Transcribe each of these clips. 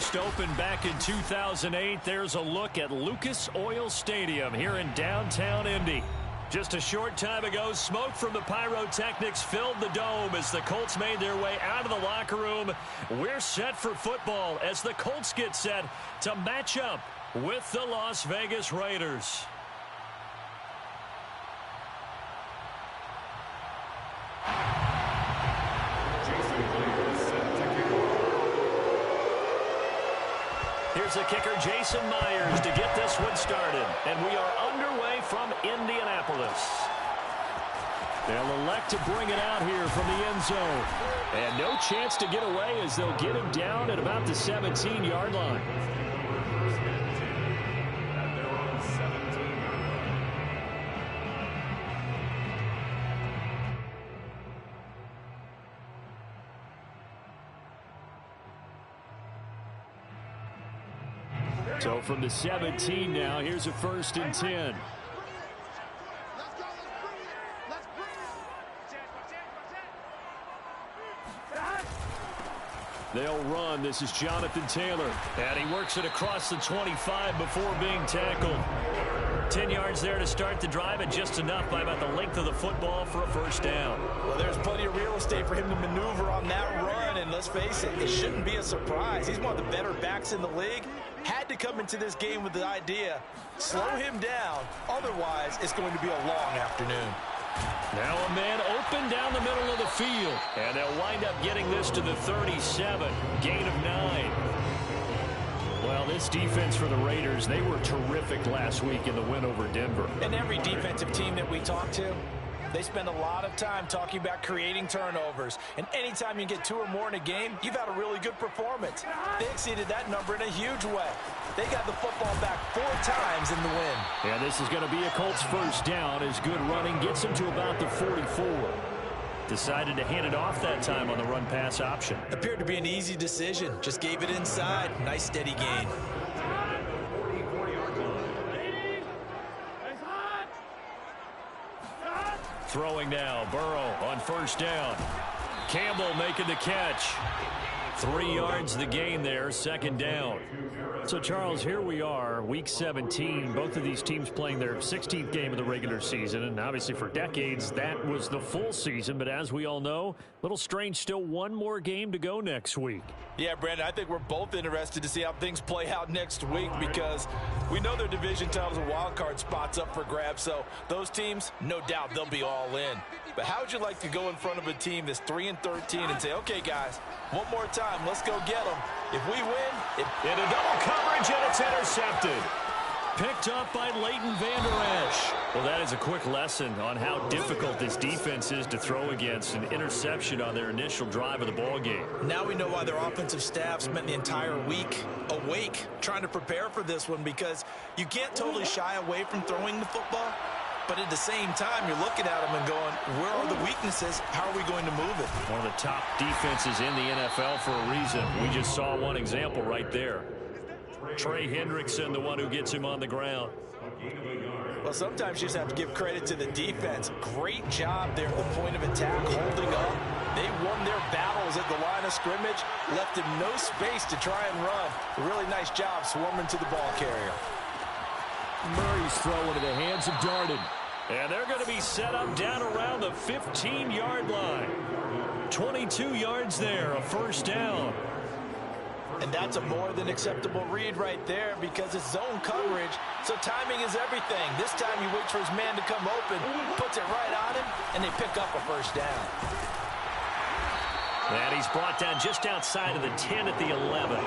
first opened back in 2008. There's a look at Lucas Oil Stadium here in downtown Indy. Just a short time ago, smoke from the pyrotechnics filled the dome as the Colts made their way out of the locker room. We're set for football as the Colts get set to match up with the Las Vegas Raiders. Here's the kicker, Jason Myers, to get this one started. And we are underway from Indianapolis. They'll elect to bring it out here from the end zone. And no chance to get away as they'll get him down at about the 17-yard line. So from the 17 now, here's a 1st and 10. They'll run. This is Jonathan Taylor. And he works it across the 25 before being tackled. 10 yards there to start the drive, and just enough by about the length of the football for a 1st down. Well, there's plenty of real estate for him to maneuver on that run, and let's face it, it shouldn't be a surprise. He's one of the better backs in the league. Had to come into this game with the idea, slow him down, otherwise it's going to be a long afternoon. Now a man open down the middle of the field, and they'll wind up getting this to the 37, gain of 9. Well, this defense for the Raiders, they were terrific last week in the win over Denver. And every defensive team that we talk to, they spend a lot of time talking about creating turnovers. And anytime you get 2 or more in a game, you've had a really good performance. They exceeded that number in a huge way. They got the football back 4 times in the win. Yeah, this is going to be a Colts 1st down as good running gets them to about the 44. Decided to hand it off that time on the run-pass option. Appeared to be an easy decision. Just gave it inside. Nice steady gain. Throwing now, Burrow on 1st down. Campbell making the catch. 3 yards the gain there, 2nd down. So, Charles, here we are, Week 17. Both of these teams playing their 16th game of the regular season. And obviously for decades, that was the full season. But as we all know, a little strange, still one more game to go next week. Yeah, Brandon, I think we're both interested to see how things play out next week because we know their division titles and wild card spots up for grabs. So those teams, no doubt, they'll be all in. But how would you like to go in front of a team that's 3-13 and say, okay, guys, one more time, let's go get them. If we win, into double coverage, and it's intercepted. Picked up by Leighton Vander Esch. Well, that is a quick lesson on how difficult this defense is to throw against. An interception on their initial drive of the ball game. Now we know why their offensive staff spent the entire week awake trying to prepare for this one, because you can't totally shy away from throwing the football. But at the same time, you're looking at them and going, where are the weaknesses? How are we going to move it? One of the top defenses in the NFL for a reason. We just saw one example right there. Trey Hendrickson, the one who gets him on the ground. Well, sometimes you just have to give credit to the defense. Great job there at the point of attack, holding up. They won their battles at the line of scrimmage, left him no space to try and run. A really nice job swarming to the ball carrier. Murray's throw into the hands of Darden. And they're going to be set up down around the 15-yard line. 22 yards there, a 1st down. And that's a more than acceptable read right there because it's zone coverage, so timing is everything. This time he waits for his man to come open, puts it right on him, and they pick up a 1st down. And he's brought down just outside of the 10 at the 11.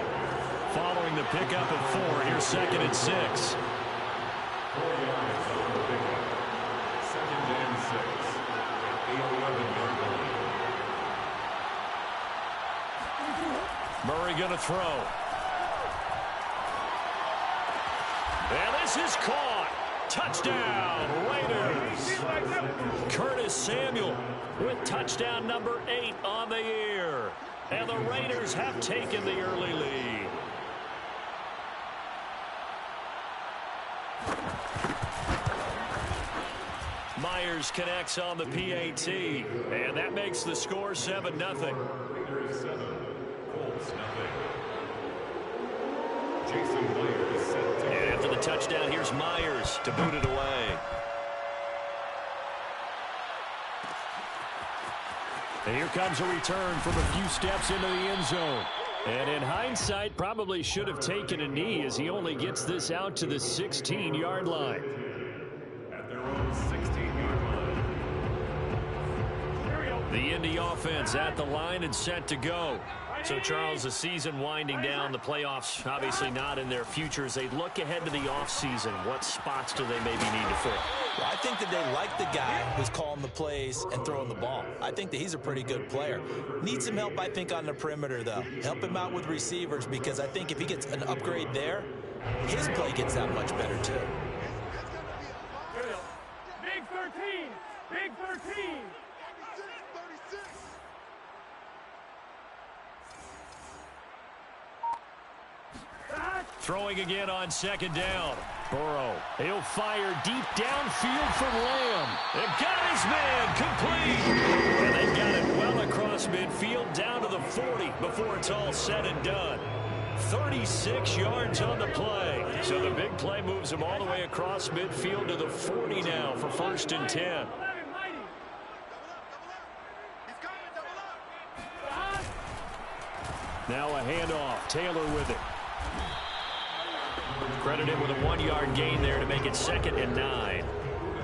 Following the pickup of 4, here's 2nd and 6. Murray going to throw. And this is caught. Touchdown, Raiders. Curtis Samuel with touchdown number 8 on the year. And the Raiders have taken the early lead. Myers connects on the PAT. And that makes the score 7-0. And after the touchdown, here's Myers to boot it away. And here comes a return from a few steps into the end zone. And in hindsight, probably should have taken a knee as he only gets this out to the 16-yard line. At their own 16-yard line. The Indy offense at the line and set to go. So, Charles, the season winding down, the playoffs obviously not in their future. As they look ahead to the offseason, what spots do they maybe need to fill? Well, I think that they like the guy who's calling the plays and throwing the ball. I think that he's a pretty good player. Needs some help, I think, on the perimeter, though. Help him out with receivers, because I think if he gets an upgrade there, his play gets that much better, too. Big 13! Big 13! Throwing again on second down. Burrow, he'll fire deep downfield for Lamb. They've got his man complete. And they've got it well across midfield down to the 40 before it's all said and done. 36 yards on the play. So the big play moves him all the way across midfield to the 40 now for 1st and 10. Now a handoff. Taylor with it. Credited with a 1-yard gain there to make it 2nd and 9.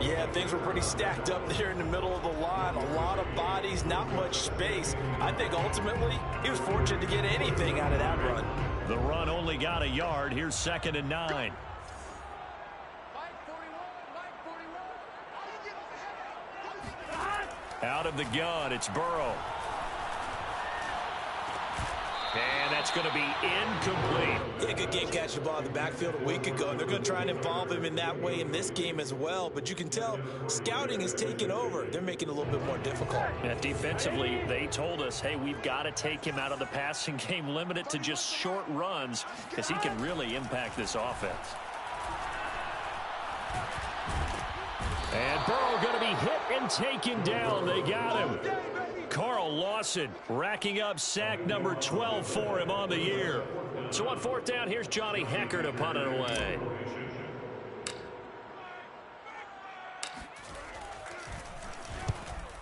Yeah, things were pretty stacked up there in the middle of the line. A lot of bodies, not much space. I think ultimately he was fortunate to get anything out of that run. The run only got a yard. Here's 2nd and 9. Out of the gun, it's Burrow. And that's going to be incomplete. Yeah, good game catching the ball in the backfield a week ago. They're going to try and involve him in that way in this game as well. But you can tell scouting is taking over. They're making it a little bit more difficult. Yeah, defensively, they told us, hey, we've got to take him out of the passing game, limit it to just short runs, because he can really impact this offense. And Burrow going to be hit and taken down. They got him. Carl Lawson racking up sack number 12 for him on the year. So on 4th down, here's Johnny Hecker to punt it away.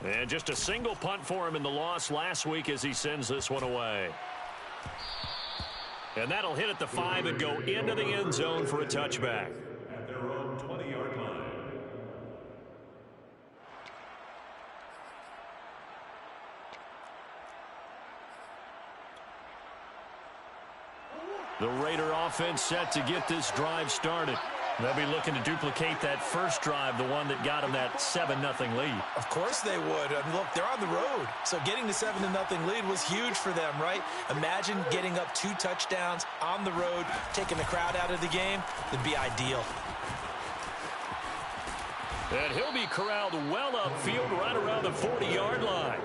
And just a single punt for him in the loss last week as he sends this one away. And that'll hit at the 5 and go into the end zone for a touchback. At their own 20-yard line. The Raider offense set to get this drive started. They'll be looking to duplicate that first drive, the one that got them that 7-0 lead. Of course they would. I mean, look, they're on the road. So getting the 7-0 lead was huge for them, right? Imagine getting up 2 touchdowns on the road, taking the crowd out of the game. It'd be ideal. And he'll be corralled well upfield right around the 40-yard line.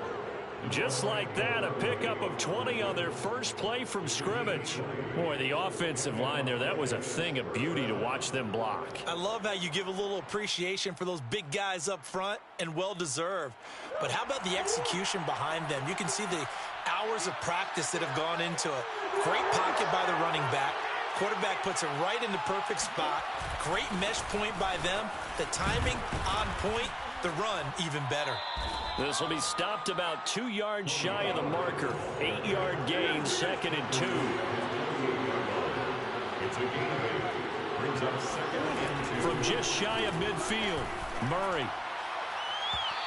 Just like that, a pickup of 20 on their first play from scrimmage. Boy, the offensive line there, that was a thing of beauty to watch them block. I love how you give a little appreciation for those big guys up front, and well-deserved. But how about the execution behind them? You can see the hours of practice that have gone into it. Great pocket by the running back. Quarterback puts it right in the perfect spot. Great mesh point by them. The timing on point. The run even better. This will be stopped about 2 yards shy of the marker. 8-yard gain, 2nd and 2. It's a gain. Brings up 2nd and 2. From just shy of midfield, Murray.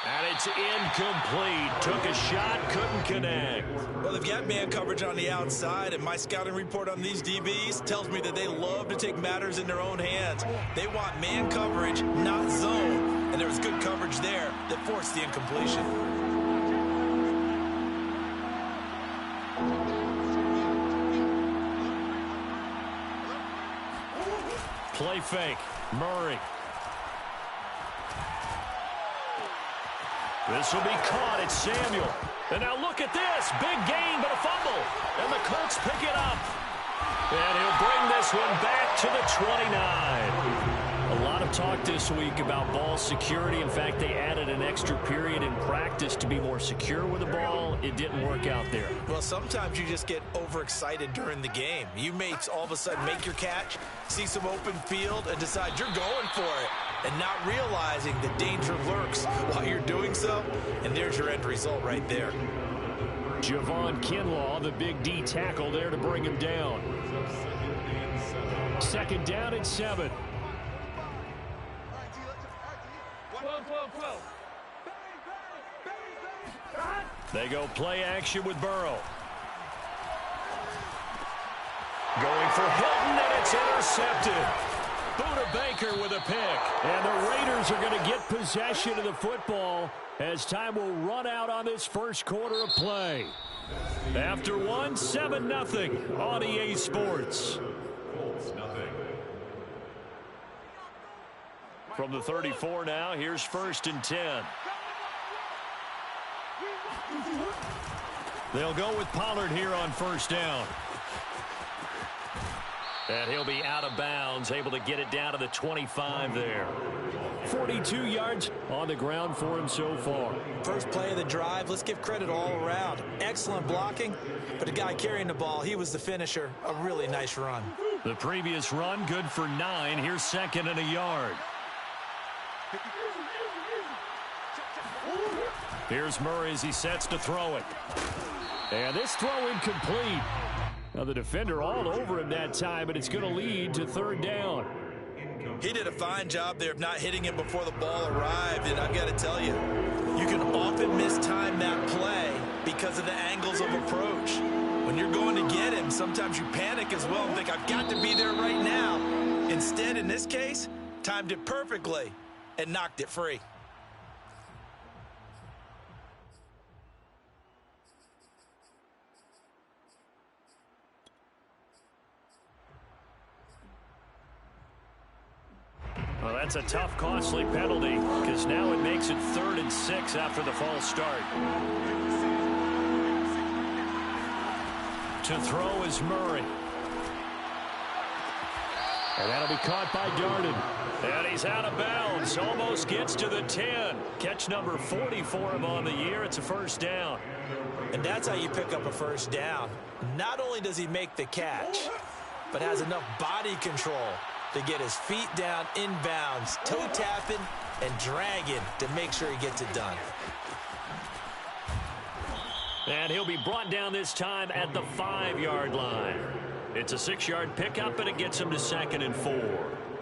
And it's incomplete. Took a shot, couldn't connect. Well, they've got man coverage on the outside, and my scouting report on these DBs tells me that they love to take matters in their own hands. They want man coverage, not zone. And there was good coverage there that forced the incompletion. Play fake. Murray. This will be caught. It's Samuel. And now look at this. Big gain, but a fumble. And the Colts pick it up. And he'll bring this one back to the 29. A lot of I've talked this week about ball security. In fact, they added an extra period in practice to be more secure with the ball. It didn't work out there. Well, sometimes you just get overexcited during the game. You may all of a sudden make your catch, see some open field, and decide you're going for it, and not realizing the danger lurks while you're doing so, and there's your end result right there. Javon Kinlaw, the big D tackle there to bring him down. Second down and 7. They go play action with Burrow. Going for Hilton, and it's intercepted. Buda Baker with a pick. And the Raiders are going to get possession of the football as time will run out on this first quarter of play. After 7-0 on EA Sports. From the 34 now, here's 1st and 10. They'll go with Pollard here on 1st down. And he'll be out of bounds, able to get it down to the 25 there. 42 yards on the ground for him so far. First play of the drive, let's give credit all around. Excellent blocking, but the guy carrying the ball, he was the finisher. A really nice run. The previous run, good for 9. Here's 2nd and a yard. Here's Murray as he sets to throw it. And this throw incomplete. Now the defender all over him that time, but it's going to lead to 3rd down. He did a fine job there of not hitting him before the ball arrived, and I've got to tell you, you can often mistime that play because of the angles of approach. When you're going to get him, sometimes you panic as well and think, I've got to be there right now. Instead, in this case, timed it perfectly and knocked it free. Well, that's a tough, costly penalty because now it makes it 3rd and 6 after the false start. To throw is Murray. And that'll be caught by Darden. And he's out of bounds. Almost gets to the 10. Catch number 40 for him on the year. It's a 1st down. And that's how you pick up a 1st down. Not only does he make the catch, but has enough body control to get his feet down inbounds, toe tapping and dragging to make sure he gets it done. And he'll be brought down this time at the 5-yard line. It's a 6-yard pickup, and it gets him to 2nd and 4.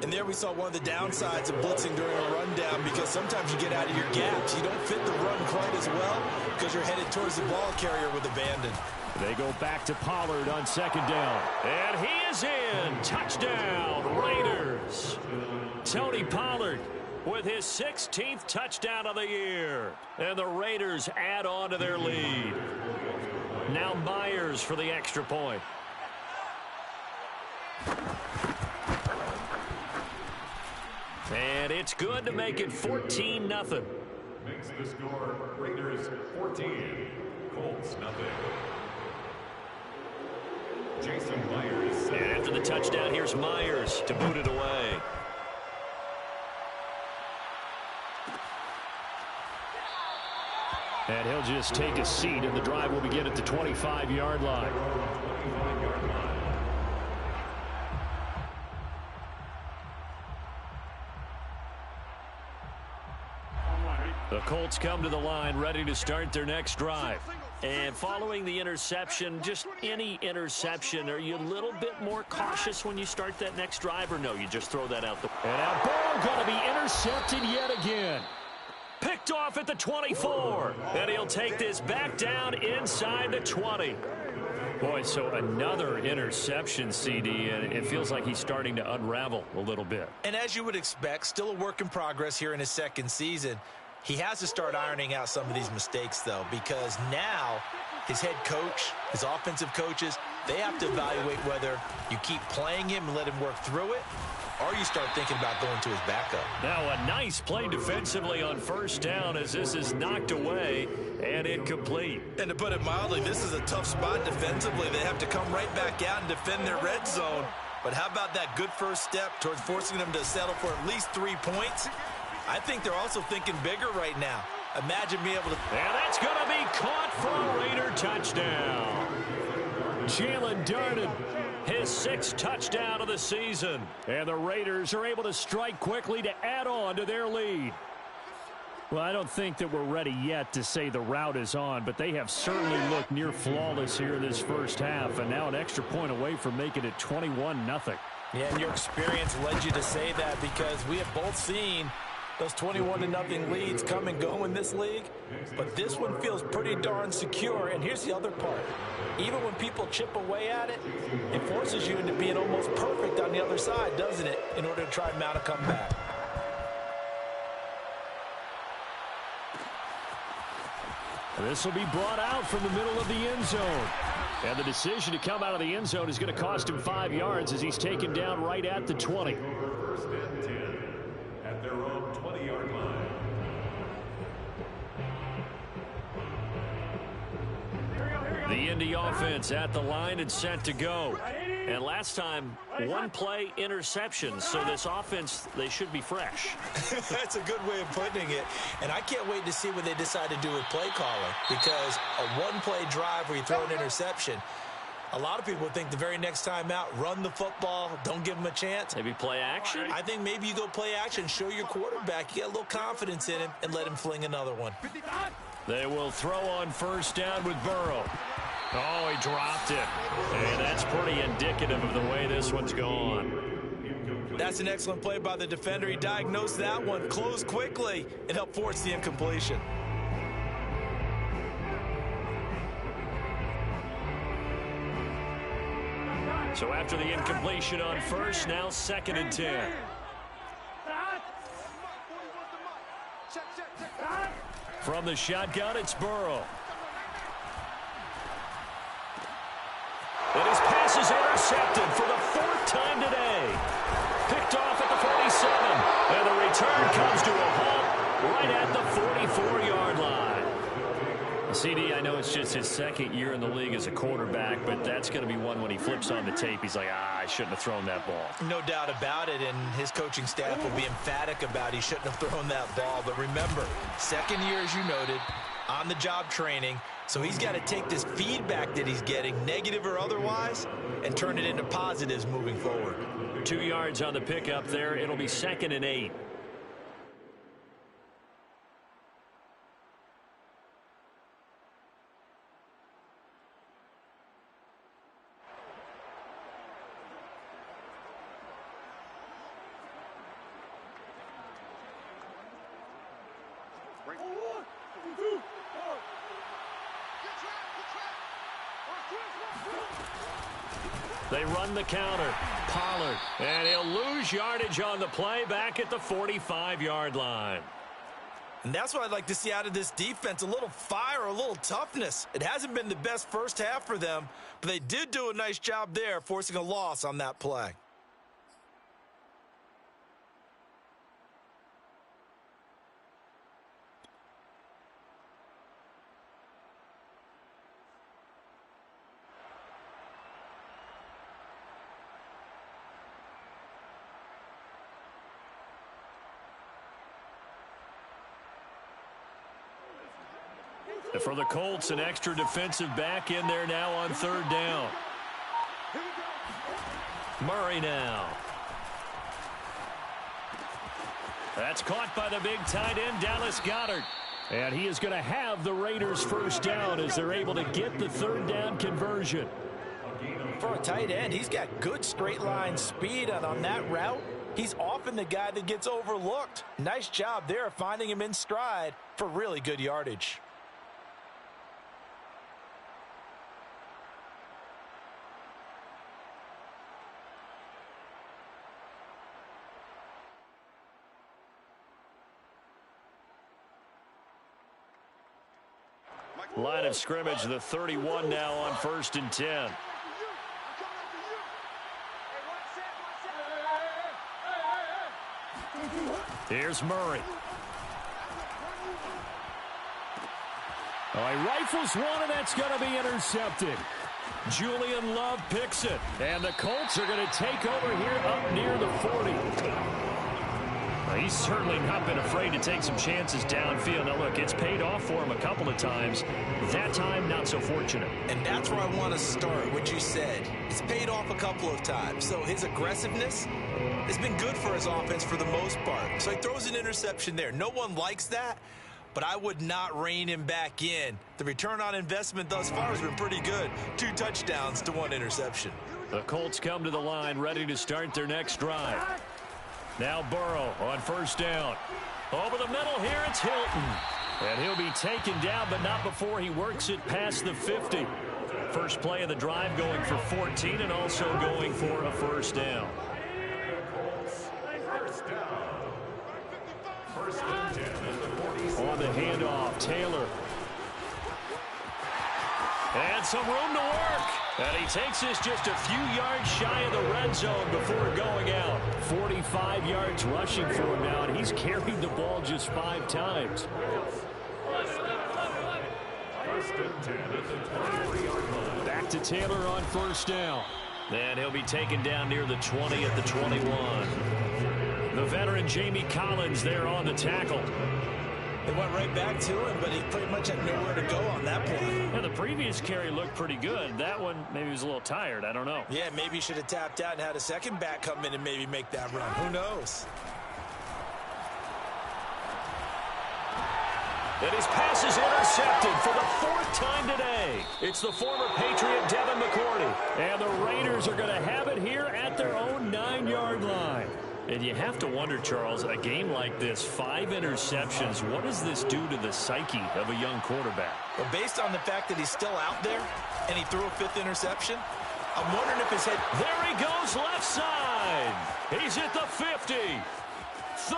And there we saw one of the downsides of blitzing during a rundown, because sometimes you get out of your gaps. You don't fit the run quite as well because you're headed towards the ball carrier with abandon. They go back to Pollard on 2nd down. And he is in. Touchdown, Raiders. Tony Pollard with his 16th touchdown of the year. And the Raiders add on to their lead. Now Myers for the extra point. And it's good to make it 14-0. Makes the score Raiders 14, Colts nothing. Jason Myers. And after the touchdown, here's Myers to boot it away. And he'll just take a seat, and the drive will begin at the 25-yard line. The Colts come to the line ready to start their next drive. And following the interception, just any interception, are you a little bit more cautious when you start that next drive, or no, you just throw that out the... And now Burrow going to be intercepted yet again. Picked off at the 24. And he'll take this back down inside the 20. Boy, so another interception, CD, and it feels like he's starting to unravel a little bit. And as you would expect, still a work in progress here in his 2nd season. He has to start ironing out some of these mistakes, though, because now his head coach, his offensive coaches, they have to evaluate whether you keep playing him and let him work through it, or you start thinking about going to his backup. Now a nice play defensively on 1st down as this is knocked away and incomplete. And to put it mildly, this is a tough spot defensively. They have to come right back out and defend their red zone. But how about that good first step towards forcing them to settle for at least 3 points? I think they're also thinking bigger right now. Imagine being able to... And that's going to be caught for a Raider touchdown. Jalen Darden, his 6th touchdown of the season. And the Raiders are able to strike quickly to add on to their lead. Well, I don't think that we're ready yet to say the route is on, but they have certainly looked near flawless here in this first half, and now an extra point away from making it 21-0. Yeah, and your experience led you to say that because we have both seen those 21-0 leads come and go in this league, but this one feels pretty darn secure. And here's the other part. Even when people chip away at it, it forces you into being almost perfect on the other side, doesn't it, in order to try and mount a comeback. This will be brought out from the middle of the end zone. And the decision to come out of the end zone is going to cost him 5 yards as he's taken down right at the 20. First and 10 at their own 20-yard line. The Indy offense at the line and set to go. And last time, 1 play interception. So this offense, they should be fresh. That's a good way of putting it. And I can't wait to see what they decide to do with play calling, because a 1-play drive where you throw an interception, a lot of people think the very next time out, run the football, don't give them a chance. Maybe play action? I think maybe you go play action, show your quarterback, you get a little confidence in him, and let him fling another one. They will throw on first down with Burrow. Oh, he dropped it. And that's pretty indicative of the way this one's gone. That's an excellent play by the defender. He diagnosed that one, closed quickly, and helped force the incompletion. So after the incompletion on first, now 2nd and 10. From the shotgun, it's Burrow. And his pass is intercepted for the 4th time today. Picked off at the 47. And the return comes to a halt right at the 44-yard line. CD, I know it's just his 2nd year in the league as a quarterback, but that's going to be one when he flips on the tape. He's like, I shouldn't have thrown that ball. No doubt about it, and his coaching staff will be emphatic about he shouldn't have thrown that ball. But remember, 2nd year, as you noted, on-the-job training. So he's got to take this feedback that he's getting, negative or otherwise, and turn it into positives moving forward. 2 yards on the pickup there. It'll be 2nd and 8. They run the counter. Pollard. And he'll lose yardage on the play back at the 45-yard line. And that's what I'd like to see out of this defense. A little fire, a little toughness. It hasn't been the best first half for them, but they did do a nice job there, forcing a loss on that play. For the Colts, an extra defensive back in there now on 3rd down. Murray now. That's caught by the big tight end, Dallas Goedert. And he is going to have the Raiders first down as they're able to get the 3rd down conversion. For a tight end, he's got good straight line speed, and on that route, he's often the guy that gets overlooked. Nice job there finding him in stride for really good yardage. Line of scrimmage, the 31 now on 1st and 10. Here's Murray. Oh, he rifles one, and that's going to be intercepted. Julian Love picks it. And the Colts are going to take over here up near the 40. Well, he's certainly not been afraid to take some chances downfield. Now, look, it's paid off for him a couple of times. That time, not so fortunate. And that's where I want to start, what you said. It's paid off a couple of times. So his aggressiveness has been good for his offense for the most part. So he throws an interception there. No one likes that, but I would not rein him back in. The return on investment thus far has been pretty good. 2 touchdowns to 1 interception. The Colts come to the line ready to start their next drive. Now Burrow on first down. Over the middle here, it's Hilton. And he'll be taken down, but not before he works it past the 50. First play of the drive going for 14 and also going for a first down. On the handoff, Taylor. And some room to work. And he takes this just a few yards shy of the red zone before going out. 45 yards rushing for him now, and he's carried the ball just 5 times. Back to Taylor on first down. And he'll be taken down near the 20 at the 21. The veteran Jamie Collins there on the tackle. They went right back to him, but he pretty much had nowhere to go on that play. Yeah, the previous carry looked pretty good. That one, maybe he was a little tired. I don't know. Yeah, maybe he should have tapped out and had a second back come in and maybe make that run. Who knows? And his pass is intercepted for the 4th time today. It's the former Patriot Devin McCourty. And the Raiders are going to have it here at their own 9-yard line. And you have to wonder, Charles, a game like this, 5 interceptions, what does this do to the psyche of a young quarterback? Well, based on the fact that he's still out there and he threw a 5th interception, I'm wondering if his head... There he goes left side. He's at the 50, 30,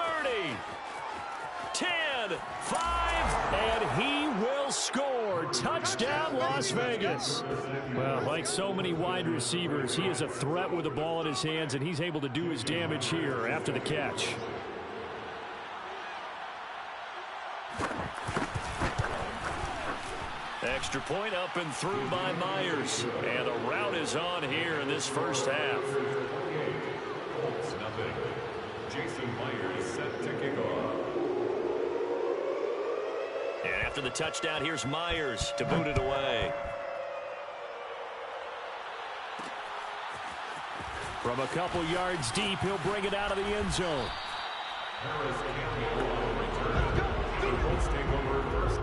10, 5, and he will score. Touchdown, Las Vegas. Well, like so many wide receivers, he is a threat with the ball in his hands, and he's able to do his damage here after the catch. Extra point up and through by Myers. And the route is on here in this first half. Jason Myers set to kick off. And after the touchdown, here's Myers to boot it away. From a couple yards deep, he'll bring it out of the end zone. Harris Campbell will return. The Colts take over first.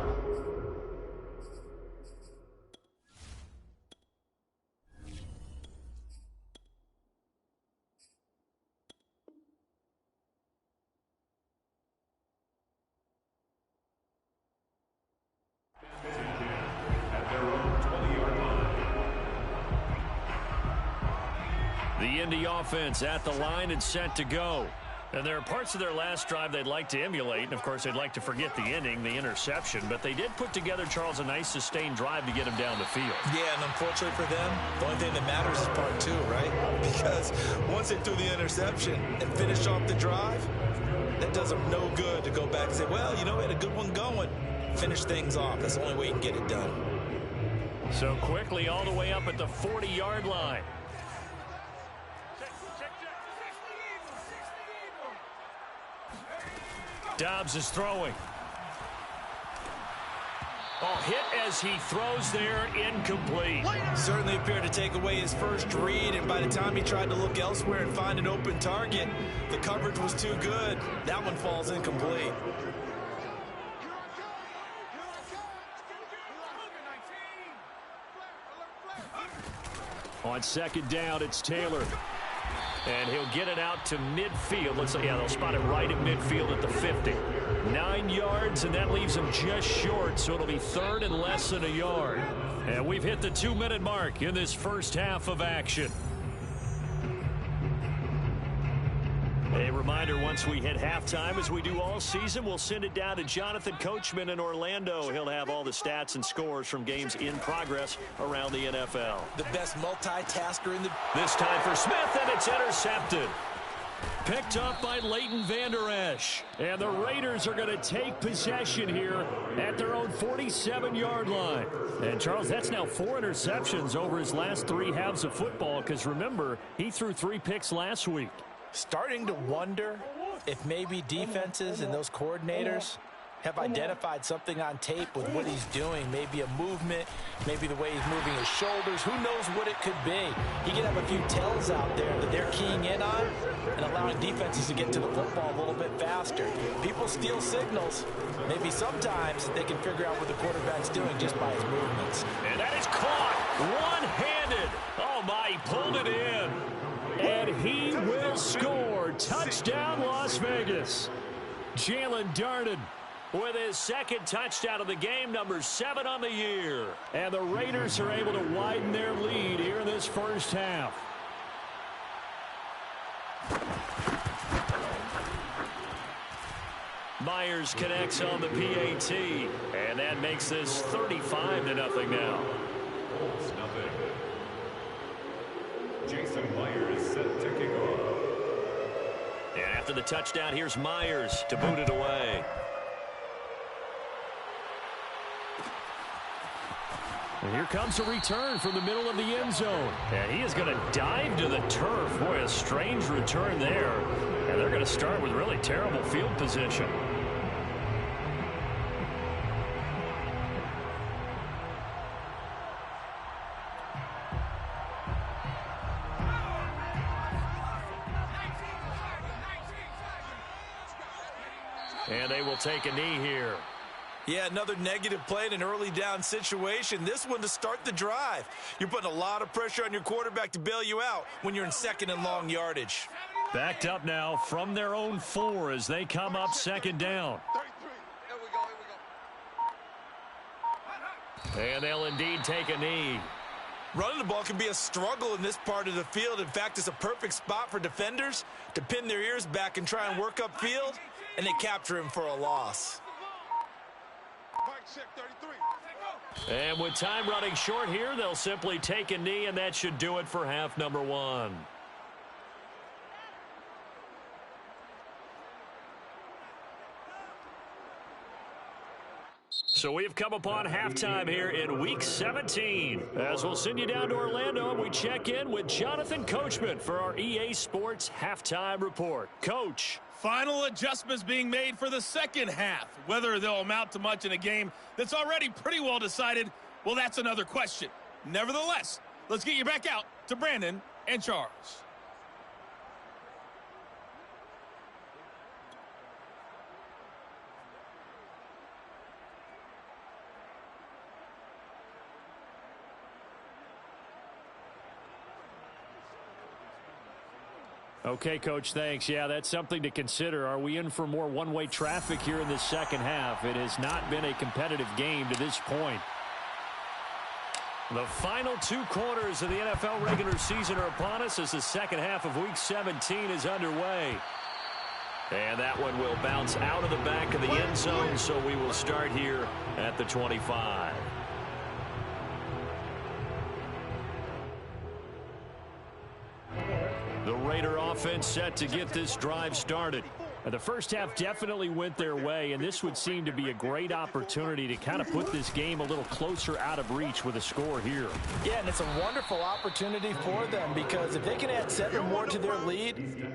The Indy offense at the line and set to go. And there are parts of their last drive they'd like to emulate, and of course they'd like to forget the inning, the interception, but they did put together, Charles, a nice sustained drive to get him down the field. Yeah, and unfortunately for them, the only thing that matters is part 2, right? Because once they threw the interception and finished off the drive, that does them no good to go back and say, well, you know, we had a good one going. Finish things off. That's the only way you can get it done. So quickly all the way up at the 40-yard line. Dobbs is throwing. Oh, hit as he throws there, incomplete. Certainly appeared to take away his first read, and by the time he tried to look elsewhere and find an open target, the coverage was too good. That one falls incomplete. On second down, it's Taylor. And he'll get it out to midfield. Let's say, yeah, they'll spot it right at midfield at the 50. 9 yards, and that leaves him just short, so it'll be 3rd and less than a yard. And we've hit the 2-minute mark in this first half of action. A reminder, once we hit halftime, as we do all season, we'll send it down to Jonathan Coachman in Orlando. He'll have all the stats and scores from games in progress around the NFL. The best multitasker in the... This time for Smith, and it's intercepted. Picked up by Leighton Vander Esch. And the Raiders are going to take possession here at their own 47-yard line. And, Charles, that's now 4 interceptions over his last 3 halves of football because, remember, he threw 3 picks last week. Starting to wonder if maybe defenses and those coordinators have identified something on tape with what he's doing. Maybe a movement, maybe the way he's moving his shoulders. Who knows what it could be? He could have a few tells out there that they're keying in on and allowing defenses to get to the football a little bit faster. People steal signals. Maybe sometimes they can figure out what the quarterback's doing just by his movements. And that is caught one-handed. Oh, my, he pulled it in. And he will score. Touchdown, Las Vegas. Jalen Darden with his second touchdown of the game, number 7 on the year. And the Raiders are able to widen their lead here in this first half. Myers connects on the PAT, and that makes this 35-0 now. Colts, nothing. Jason Myers set to kick off. And after the touchdown, here's Myers to boot it away. And here comes a return from the middle of the end zone. And he is going to dive to the turf. Boy, a strange return there. And they're going to start with really terrible field position. And they will take a knee here. Yeah, another negative play in an early down situation. This one to start the drive. You're putting a lot of pressure on your quarterback to bail you out when you're in second and long yardage. Backed up now from their own 4 as they come up second down. And they'll indeed take a knee. Running the ball can be a struggle in this part of the field. In fact, it's a perfect spot for defenders to pin their ears back and try and work upfield, and they capture him for a loss. And with time running short here, they'll simply take a knee, and that should do it for half number 1. So we have come upon halftime here in Week 17. As we'll send you down to Orlando, and we check in with Jonathan Coachman for our EA Sports Halftime Report. Coach. Final adjustments being made for the second half. Whether they'll amount to much in a game that's already pretty well decided, well, that's another question. Nevertheless, let's get you back out to Brandon and Charles. Okay, Coach, thanks. Yeah, that's something to consider. Are we in for more one-way traffic here in the second half? It has not been a competitive game to this point. The final 2 quarters of the NFL regular season are upon us as the second half of Week 17 is underway. And that one will bounce out of the back of the end zone, so we will start here at the 25. The Raider offense set to get this drive started. The first half definitely went their way, and this would seem to be a great opportunity to kind of put this game a little closer out of reach with a score here. Yeah, and it's a wonderful opportunity for them because if they can add 7 more to their lead,